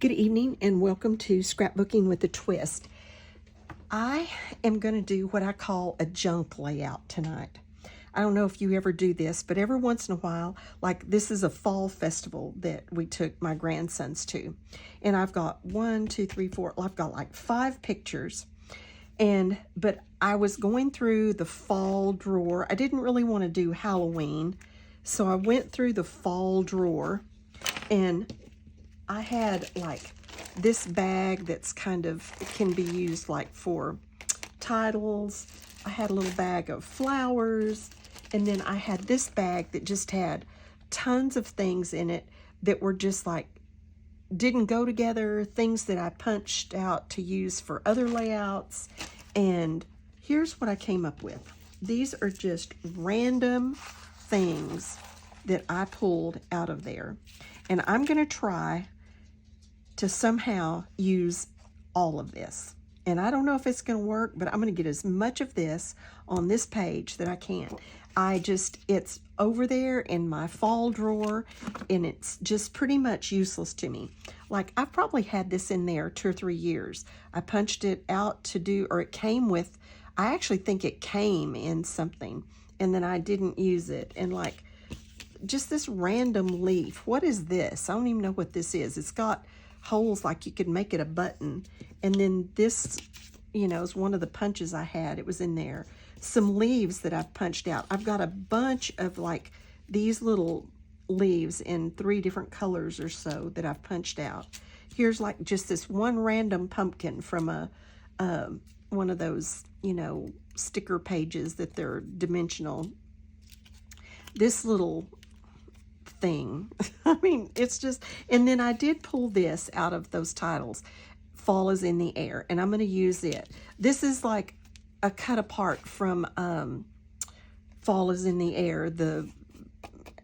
Good evening and welcome to Scrapbooking with a Twist. I am going to do what I call a junk layout tonight. I don't know if you ever do this, but every once in a while, like this is a fall festival that we took my grandsons to. And I've got I've got like 5 pictures. But I was going through the fall drawer. I didn't really want to do Halloween, so I went through the fall drawer and I had like this bag that's kind of, it can be used like for titles. I had a little bag of flowers, and then I had this bag that just had tons of things in it that were just like, didn't go together, things that I punched out to use for other layouts. And here's what I came up with. These are just random things that I pulled out of there. And I'm going to try to somehow use all of this. And I don't know if it's going to work, but I'm going to get as much of this on this page that I can. It's over there in my fall drawer, and it's just pretty much useless to me. Like, I've probably had this in there 2 or 3 years. I punched it out to do, or it came with, I actually think it came in something, and then I didn't use it. And like, just this random leaf. What is this? I don't even know what this is. It's got holes like you could make it a button. And then this, is one of the punches I had. It was in there. Some leaves that I've punched out. I've got a bunch of like these little leaves in 3 different colors or so that I've punched out. Here's like just this one random pumpkin from one of those, sticker pages that they're dimensional. This little thing. I mean, it's just, and then I did pull this out of those titles. Fall is in the air, and I'm going to use it. This is like a cut apart from Fall is in the Air, the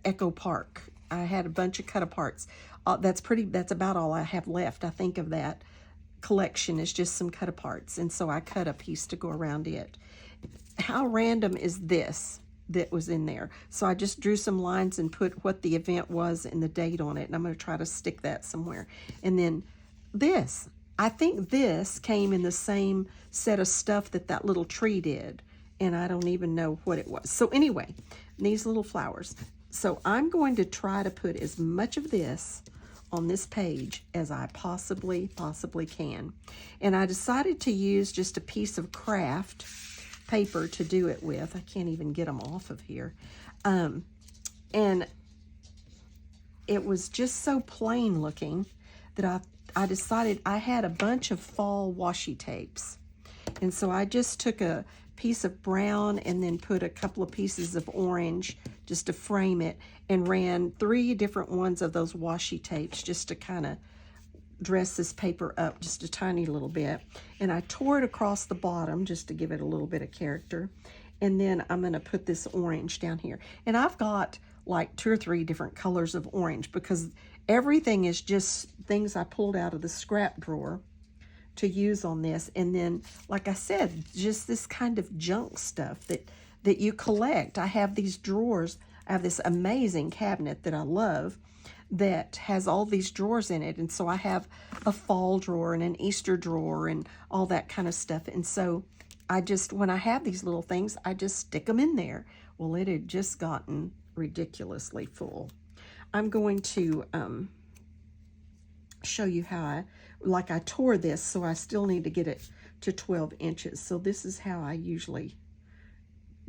Echo Park. I had a bunch of cut aparts. That's about all I have left. I think of that collection is just some cut aparts, and so I cut a piece to go around it. How random is this that was in there? So I just drew some lines and put what the event was and the date on it, and I'm going to try to stick that somewhere. And then this, I think this came in the same set of stuff that little tree did, and I don't even know what it was. So anyway, these little flowers. So I'm going to try to put as much of this on this page as I possibly can. And I decided to use just a piece of craft paper to do it with. I can't even get them off of here. And it was just so plain looking that I decided I had a bunch of fall washi tapes. And so I just took a piece of brown and then put a couple of pieces of orange just to frame it, and ran 3 different ones of those washi tapes just to kind of dress this paper up just a tiny little bit. And I tore it across the bottom just to give it a little bit of character. And then I'm going to put this orange down here. And I've got like 2 or 3 different colors of orange because everything is just things I pulled out of the scrap drawer to use on this. And then, like I said, just this kind of junk stuff that you collect. I have these drawers. I have this amazing cabinet that I love that has all these drawers in it. And so I have a fall drawer and an Easter drawer and all that kind of stuff. And so when I have these little things, I just stick them in there. Well, it had just gotten ridiculously full. I'm going to show you how I tore this, so I still need to get it to 12 inches. So this is how I usually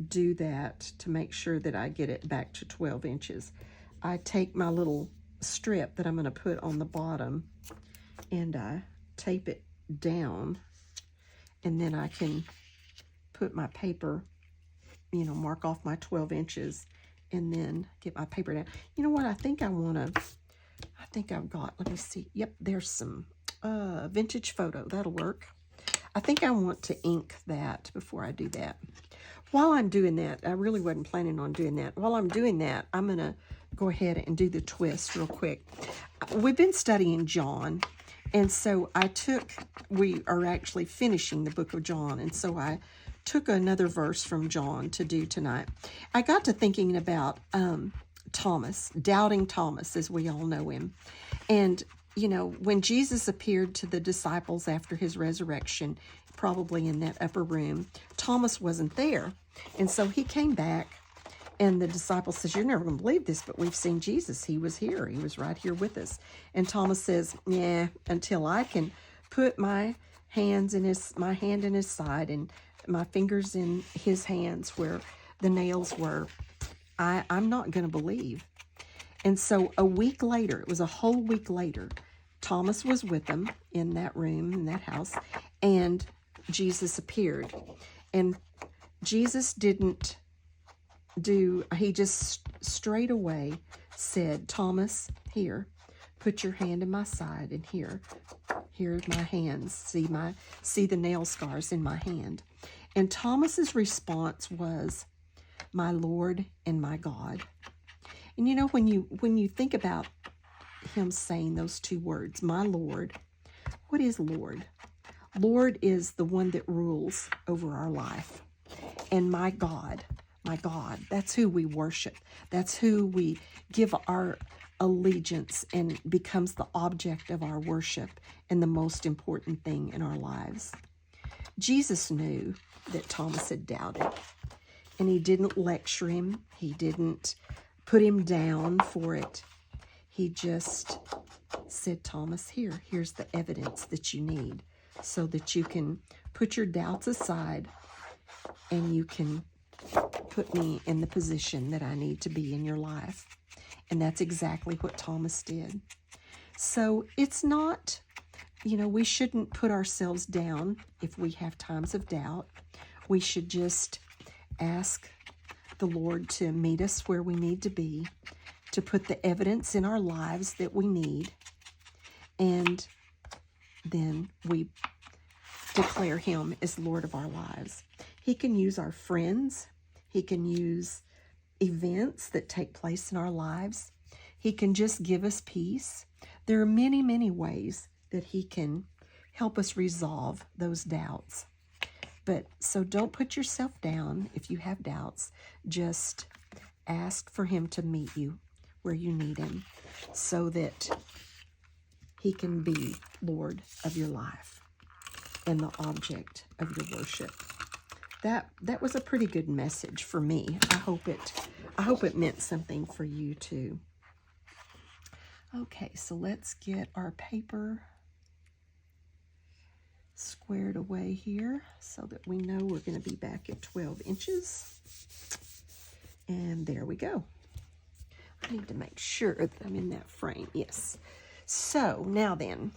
do that to make sure that I get it back to 12 inches. I take my little strip that I'm going to put on the bottom and I tape it down, and then I can put my paper, mark off my 12 inches and then get my paper down. You know what? I think I've got, let me see. Yep, there's some vintage photo. That'll work. I think I want to ink that before I do that. While I'm doing that, I really wasn't planning on doing that. While I'm doing that, I'm going to go ahead and do the twist real quick. We've been studying John, and so we are actually finishing the book of John, and so I took another verse from John to do tonight. I got to thinking about Thomas, doubting Thomas, as we all know him. And you know, when Jesus appeared to the disciples after his resurrection, probably in that upper room, Thomas wasn't there. And so he came back, and the disciple says, "You're never going to believe this, but we've seen Jesus. He was here. He was right here with us." And Thomas says, "Yeah, until I can put my hand in his side and my fingers in his hands where the nails were, I'm not going to believe." And so a week later, it was a whole week later, Thomas was with them in that room, in that house, and Jesus appeared. And Jesus didn't he just straight away said, "Thomas, here, put your hand in my side, and here's my hands. See the nail scars in my hand." And Thomas's response was, "My Lord and my God." And you know, when you think about him saying those two words, my Lord, what is Lord? Lord is the one that rules over our life. And my God, that's who we worship. That's who we give our allegiance and becomes the object of our worship and the most important thing in our lives. Jesus knew that Thomas had doubted, and he didn't lecture him. He didn't put him down for it. He just said, "Thomas, here's the evidence that you need so that you can put your doubts aside and you can put me in the position that I need to be in your life." And that's exactly what Thomas did. So it's not, you know, we shouldn't put ourselves down if we have times of doubt. We should just ask the Lord to meet us where we need to be, to put the evidence in our lives that we need, and then we declare him as Lord of our lives. He can use our friends. He can use events that take place in our lives. He can just give us peace. There are many, many ways that he can help us resolve those doubts. But so don't put yourself down if you have doubts. Just ask for him to meet you where you need him so that he can be Lord of your life and the object of your worship. That was a pretty good message for me. I hope it meant something for you too. Okay, so let's get our paper squared away here so that we know we're going to be back at 12 inches. And there we go. I need to make sure that I'm in that frame. Yes. So now then,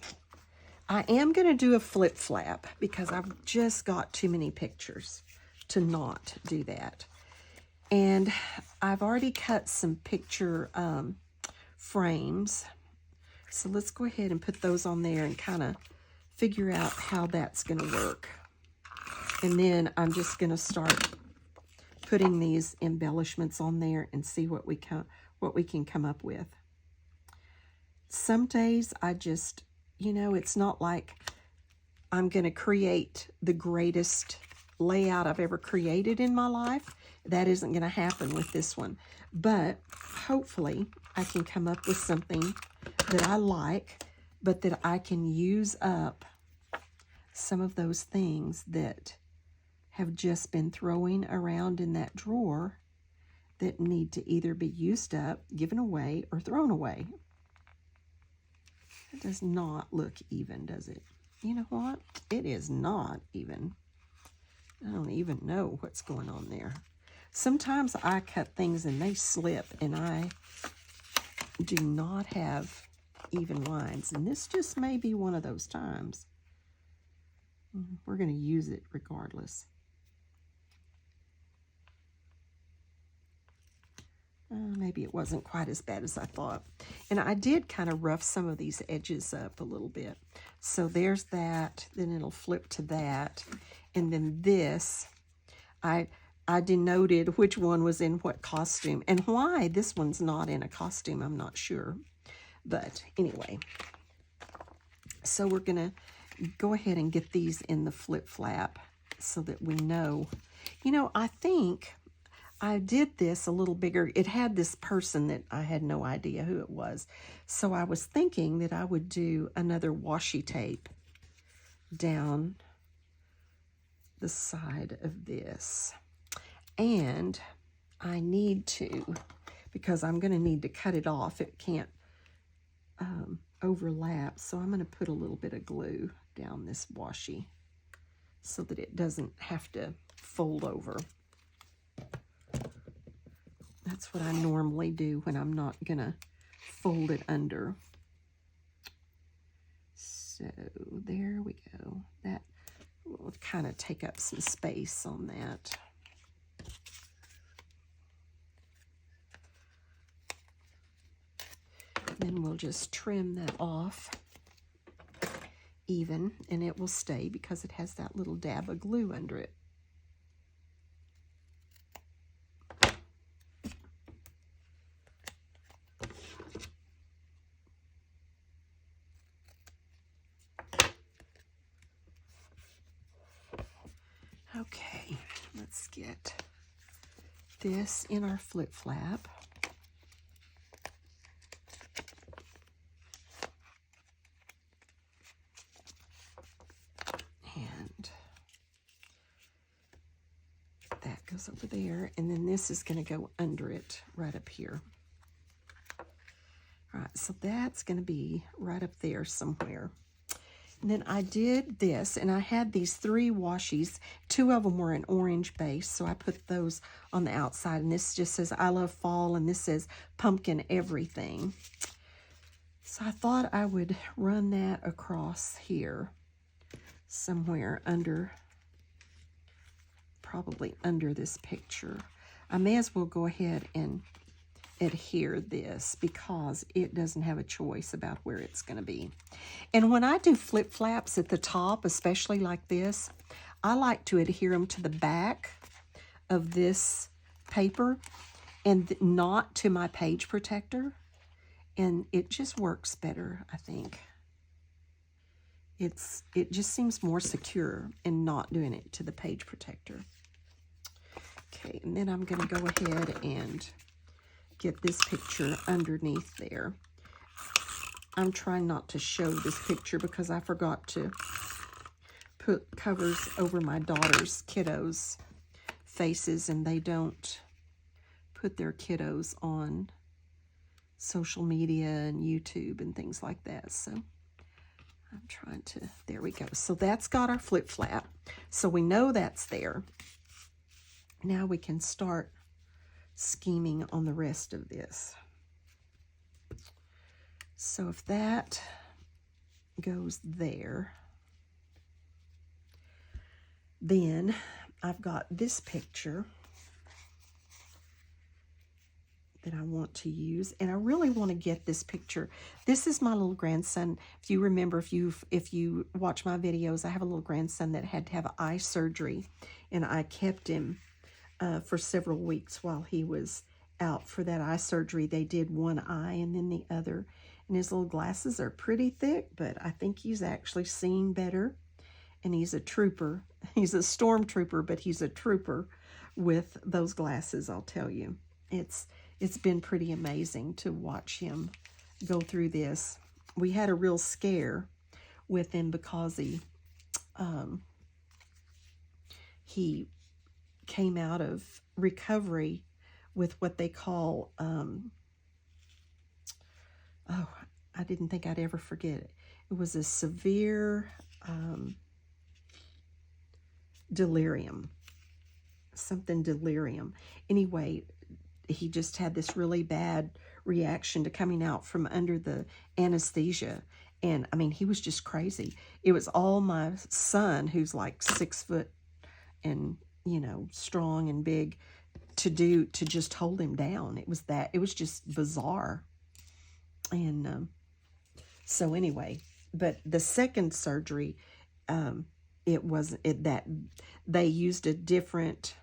I am going to do a flip flap because I've just got too many pictures to not do that. And I've already cut some picture frames. So let's go ahead and put those on there and kind of figure out how that's going to work. And then I'm just going to start putting these embellishments on there and see what we can come up with. Some days I just, you know, it's not like I'm going to create the greatest layout I've ever created in my life. That isn't going to happen with this one. But hopefully I can come up with something that I like, but that I can use up some of those things that have just been throwing around in that drawer that need to either be used up, given away, or thrown away. It does not look even, does it? You know what? It is not even. I don't even know what's going on there. Sometimes I cut things and they slip, and I do not have even lines. And this just may be one of those times. We're going to use it regardless. Maybe it wasn't quite as bad as I thought. And I did kind of rough some of these edges up a little bit. So there's that. Then it'll flip to that. And then this, I denoted which one was in what costume. And why this one's not in a costume, I'm not sure. But anyway, so we're going to go ahead and get these in the flip flap so that we know. You know, I think I did this a little bigger. It had this person that I had no idea who it was. So I was thinking that I would do another washi tape down the side of this. And I need to, because I'm going to need to cut it off. It can't overlap. So I'm going to put a little bit of glue down this washi so that it doesn't have to fold over. That's what I normally do when I'm not going to fold it under. So there we go. That will kind of take up some space on that. Then we'll just trim that off even, and it will stay because it has that little dab of glue under it. Okay, let's get this in our flip flap. And that goes over there, and then this is going to go under it right up here. All right, so that's going to be right up there somewhere. And then I did this, and I had these 3 washies. 2 of them were an orange base, so I put those on the outside. And this just says, I love fall, and this says pumpkin everything. So I thought I would run that across here somewhere under, probably under this picture. I may as well go ahead and adhere this because it doesn't have a choice about where it's going to be. And when I do flip flaps at the top, especially like this, I like to adhere them to the back of this paper and not to my page protector, and it just works better, I think. It just seems more secure in not doing it to the page protector. Okay, and then I'm going to go ahead and get this picture underneath there. I'm trying not to show this picture because I forgot to put covers over my daughter's kiddos' faces, and they don't put their kiddos on social media and YouTube and things like that. So I'm trying to, there we go. So that's got our flip flap. So we know that's there. Now we can start scheming on the rest of this. So if that goes there, then I've got this picture that I want to use, and I really want to get this picture. This is my little grandson. If you remember, if you watch my videos, I have a little grandson that had to have eye surgery, and I kept him for several weeks while he was out for that eye surgery. They did one eye and then the other, and his little glasses are pretty thick, but I think he's actually seeing better, and he's a trooper. He's a stormtrooper, but he's a trooper with those glasses, I'll tell you. It's been pretty amazing to watch him go through this. We had a real scare with him because he came out of recovery with what they call, oh, I didn't think I'd ever forget it. It was a severe delirium, something delirium. Anyway, he just had this really bad reaction to coming out from under the anesthesia. And I mean, he was just crazy. It was all my son, who's like 6 foot and, you know, strong and big, to just hold him down. It was just bizarre. And so anyway, but the second surgery, it wasn't that they used a different,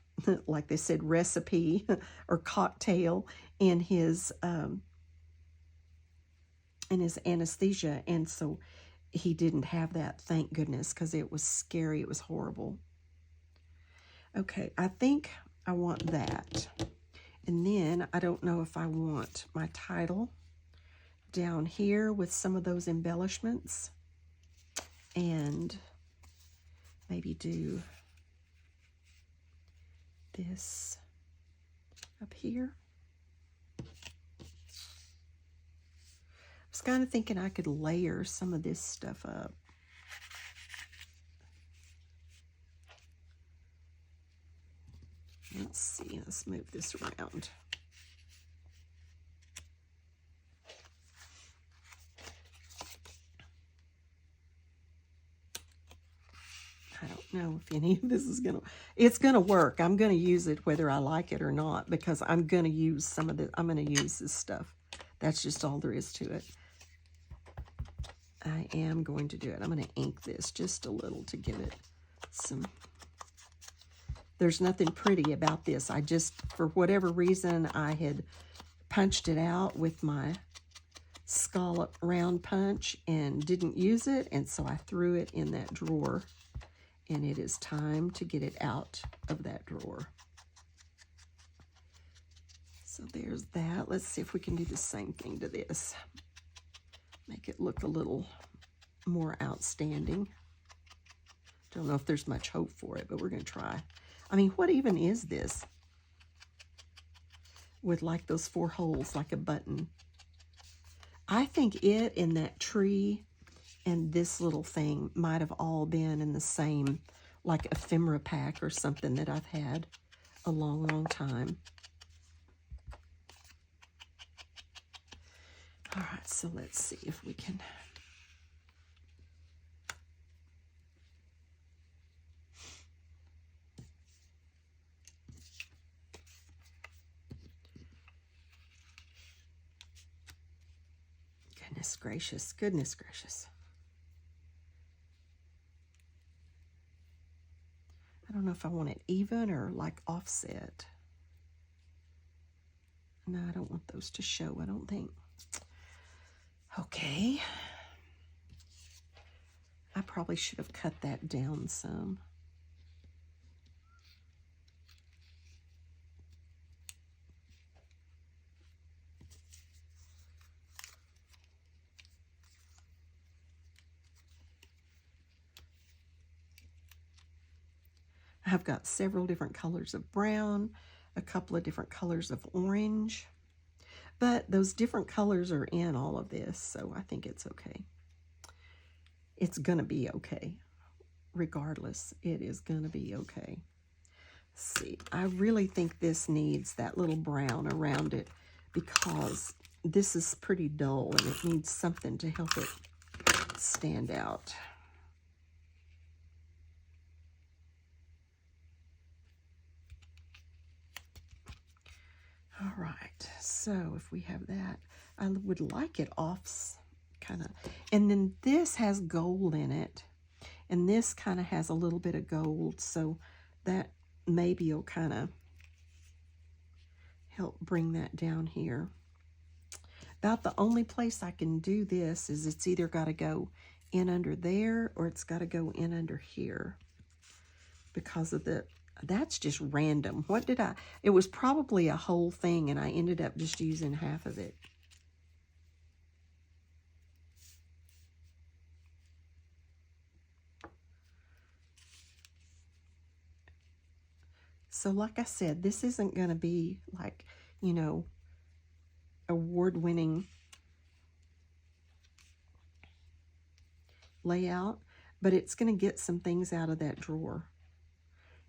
like they said, recipe or cocktail in his anesthesia, and so he didn't have that, thank goodness, because it was scary. It was horrible. Okay, I think I want that. And then I don't know if I want my title down here with some of those embellishments, and maybe do this up here. I was kind of thinking I could layer some of this stuff up. Let's see, let's move this around. I don't know if any of this is it's gonna work. I'm gonna use it whether I like it or not, because I'm gonna use some of the, I'm gonna use this stuff. That's just all there is to it. I am going to do it. I'm gonna ink this just a little to give it some, there's nothing pretty about this. I just, for whatever reason, I had punched it out with my scallop round punch and didn't use it, and so I threw it in that drawer, and it is time to get it out of that drawer. So there's that. Let's see if we can do the same thing to this. Make it look a little more outstanding. Don't know if there's much hope for it, but we're going to try. I mean, what even is this? With like those 4 holes, like a button. I think it and that tree and this little thing might have all been in the same, like ephemera pack or something that I've had a long, long time. All right, so let's see if we can. Goodness gracious, goodness gracious. I don't know if I want it even or like offset. No, I don't want those to show, I don't think. Okay. I probably should have cut that down some. I've got several different colors of brown, a couple of different colors of orange, but those different colors are in all of this, so I think it's okay. It's gonna be okay. Regardless, it is gonna be okay. Let's see, I really think this needs that little brown around it because this is pretty dull and it needs something to help it stand out. All right, so if we have that, I would like it off kind of, and then this has gold in it, and this kind of has a little bit of gold, so that maybe will kind of help bring that down here. About the only place I can do this is it's either got to go in under there or it's got to go in under here because of the, that's just random. What did I, it was probably a whole thing and I ended up just using half of it. So like I said, this isn't going to be like, you know, award-winning layout, but it's going to get some things out of that drawer.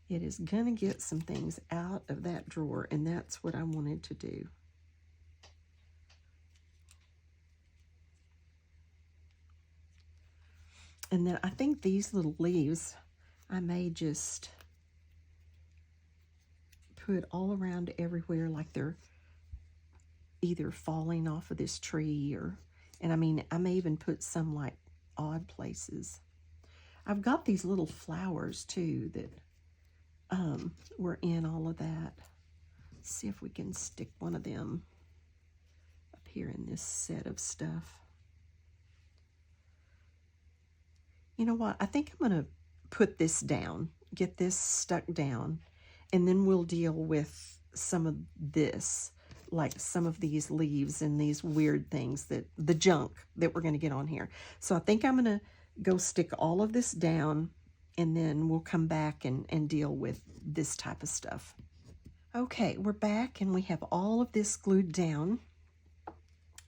It is going to get some things out of that drawer, and that's what I wanted to do. And then I think these little leaves, I may just put all around everywhere like they're either falling off of this tree or, and I mean, I may even put some like odd places. I've got these little flowers too that were in all of that. Let's see if we can stick one of them up here in this set of stuff. You know what? I think I'm going to put this down, get this stuck down, And then we'll deal with some of this, like some of these leaves and these weird things, that the junk that we're going to get on here. So I think I'm going to go stick all of this down, and then we'll come back and deal with this type of stuff. Okay, we're back and we have all of this glued down.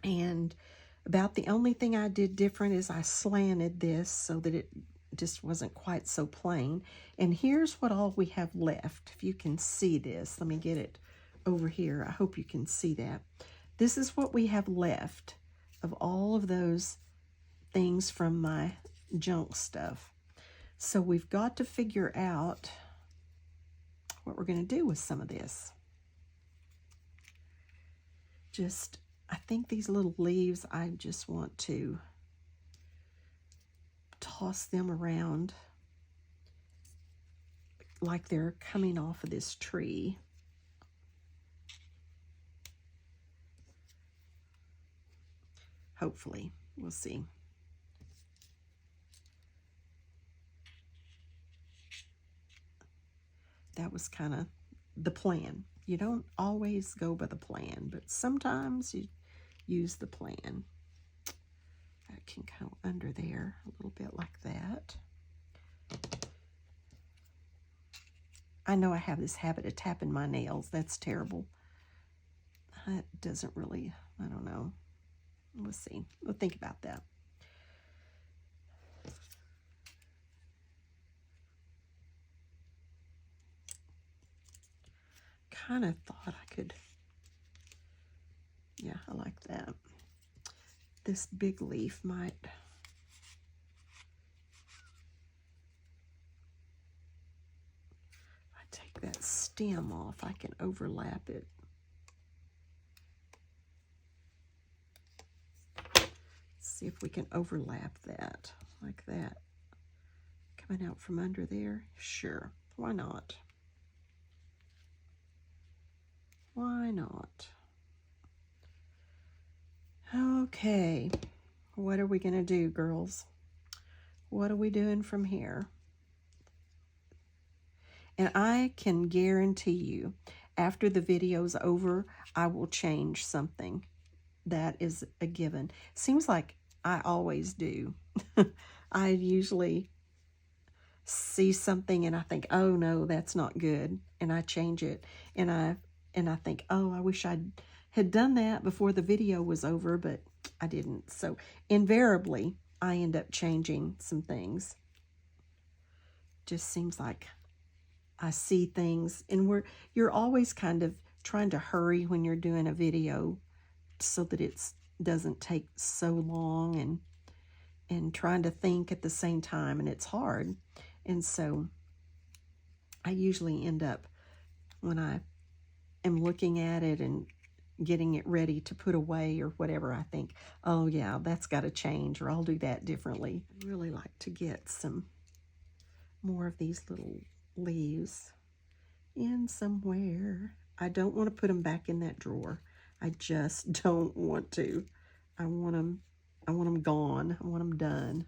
And about the only thing I did different is I slanted this so that it just wasn't quite so plain. And here's what all we have left. If you can see this, let me get it over here. I hope you can see that. This is what we have left of all of those things from my junk stuff. So we've got to figure out what we're going to do with some of this. I think these little leaves, I just want to toss them around like they're coming off of this tree. Hopefully, we'll see. That was kind of the plan. You don't always go by the plan, but sometimes you use the plan. That can go under there a little bit like that. I know I have this habit of tapping my nails. That's terrible. That doesn't really, I don't know. We'll see. We'll think about that. Kind of thought I could, yeah, I like that. This big leaf might, if I take that stem off, I can overlap it. See if we can overlap that like that. Coming out from under there? Sure, why not? Why not? Okay, what are we going to do, girls? What are we doing from here? And I can guarantee you, after the video's over, I will change something. That is a given. Seems like I always do. I usually see something and I think, oh no, that's not good. And I change it. And I think, oh, I wish I had done that before the video was over, but I didn't. So invariably, I end up changing some things. Just seems like I see things, and you're always kind of trying to hurry when you're doing a video so that it doesn't take so long, and trying to think at the same time, and it's hard. And so I usually end up, when I am looking at it and getting it ready to put away or whatever, I think, oh yeah, that's got to change, or I'll do that differently. I'd really like to get some more of these little leaves in somewhere. I don't want to put them back in that drawer. I just don't want to. I want them gone. I want them done.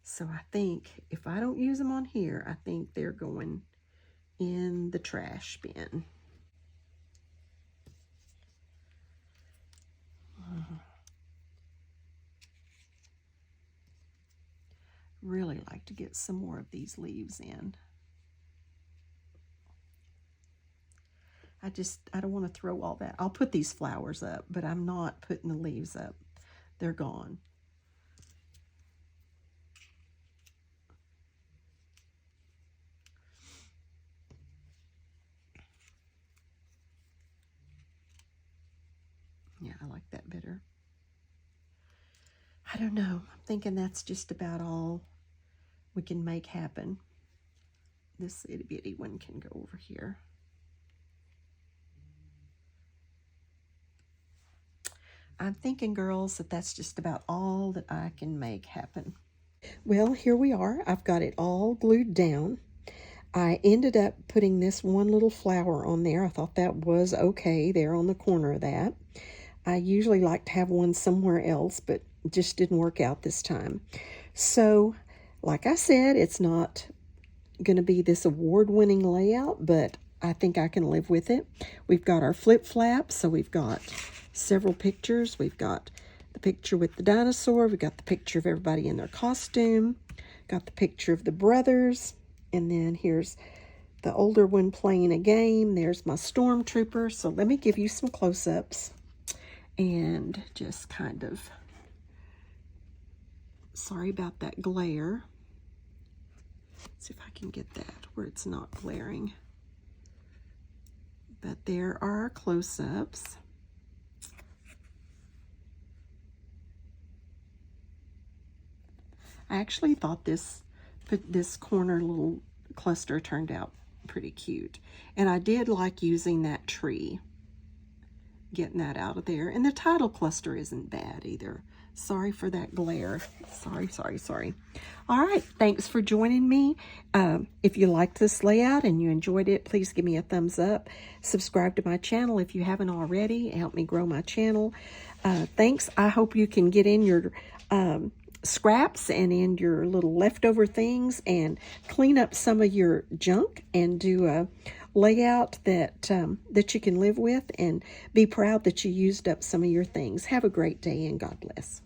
So I think if I don't use them on here, I think they're going in the trash bin. Really like to get some more of these leaves in. I don't want to throw all that. I'll put these flowers up, but I'm not putting the leaves up. They're gone. Yeah, I like that better. I don't know. I'm thinking that's just about all we can make happen. This itty bitty one can go over here. I'm thinking, girls, that that's just about all that I can make happen. Well, here we are. I've got it all glued down. I ended up putting this one little flower on there. I thought that was okay there on the corner of that. I usually like to have one somewhere else, but just didn't work out this time. So Like I said, it's not going to be this award-winning layout, but I think I can live with it. We've got our flip-flaps, so we've got several pictures. We've got the picture with the dinosaur. We've got the picture of everybody in their costume. Got the picture of the brothers. And then here's the older one playing a game. There's my stormtrooper. So let me give you some close-ups and just kind of, sorry about that glare. Let's see if I can get that where it's not glaring. But there are our close-ups. I actually thought this corner little cluster turned out pretty cute. And I did like using that tree, getting that out of there. And the title cluster isn't bad either. Sorry for that glare. Sorry. All right, thanks for joining me. If you liked this layout and you enjoyed it, please give me a thumbs up. Subscribe to my channel if you haven't already. Help me grow my channel. Thanks. I hope you can get in your scraps and in your little leftover things and clean up some of your junk and do a layout that you can live with, and be proud that you used up some of your things. Have a great day and God bless.